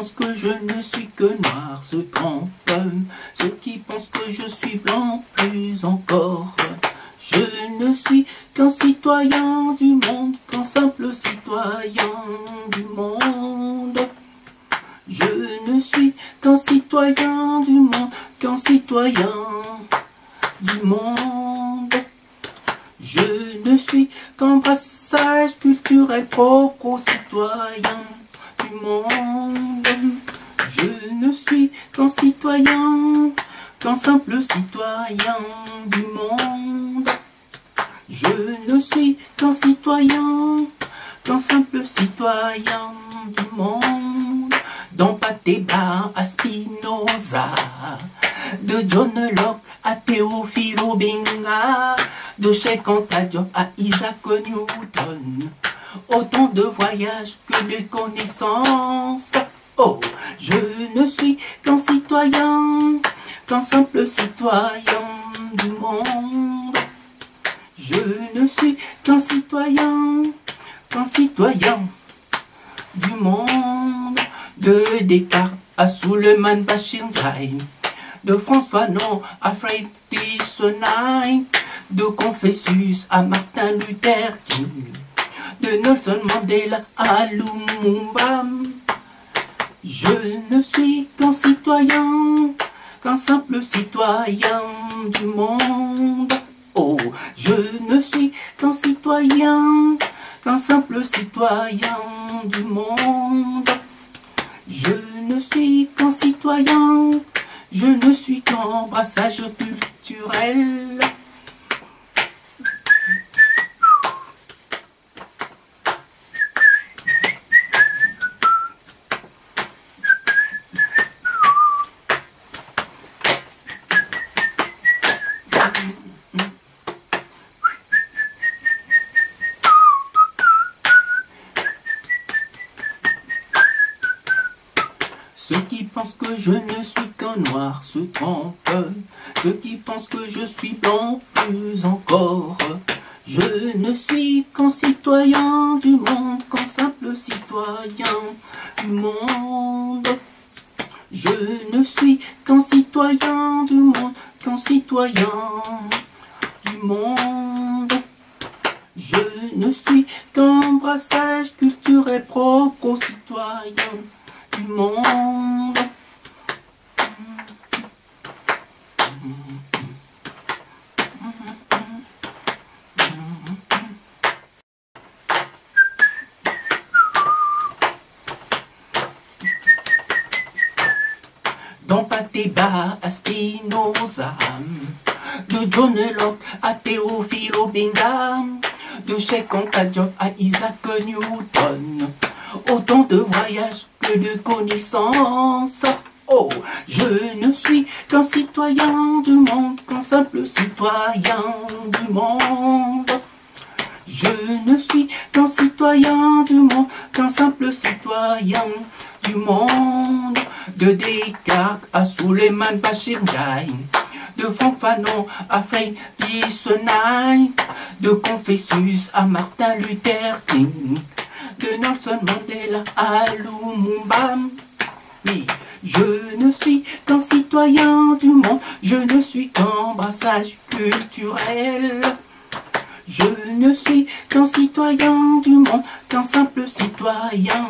pensent que je ne suis que noir se trompent. Ceux qui pensent que je suis blanc, plus encore. Je ne suis qu'un citoyen du monde, qu'un simple citoyen du monde. Je ne suis qu'un citoyen du monde, qu'un citoyen du monde. Je ne suis qu'un brassage culturel propre aux citoyens du monde. Je ne suis qu'un citoyen, qu'un simple citoyen du monde. Je ne suis qu'un citoyen, qu'un simple citoyen du monde. Dans Pateba à Spinoza, de John Locke à Théophile Benga, de Cheikh Anta Diop à Isaac Newton. Autant de voyages que de connaissances. Oh, je ne suis qu'un citoyen, qu'un simple citoyen du monde. Je ne suis qu'un citoyen du monde. De Descartes à Suleiman Bachir Ndiaye, de François Non à Friedrich Nietzsche, de Confucius à Martin Luther King, de Nelson Mandela à Lumumba. Je ne suis qu'un citoyen, qu'un simple citoyen du monde. Oh, je ne suis qu'un citoyen, qu'un simple citoyen du monde. Je ne suis qu'un citoyen, je ne suis qu'un brassage culturel. Ceux qui pensent que je ne suis qu'un noir se trompent. Ceux qui pensent que je suis blanc, plus encore. Je ne suis qu'un citoyen du monde, qu'un simple citoyen du monde. Je ne suis qu'un citoyen du monde, qu'un citoyen du monde. Je ne suis qu'un brassage culturel propre aux citoyens du monde. Dans Pateba à Spinoza, de John Locke à Théophile Benga, de Cheikh Anta Diop à Isaac Newton. Autant de voyages que de connaissances. Oh, je ne suis qu'un citoyen du monde, qu'un simple citoyen du monde. Je ne suis qu'un citoyen du monde, qu'un simple citoyen du monde. De Descartes à Suleiman Bachir Ndiaye, de Franck Fanon à Friedrich Nietzsche, de Confucius à Martin Luther King, de Nelson Mandela à Lumumba. Oui, je ne suis qu'un citoyen du monde, je ne suis qu'un brassage culturel. Je ne suis qu'un citoyen du monde, qu'un simple citoyen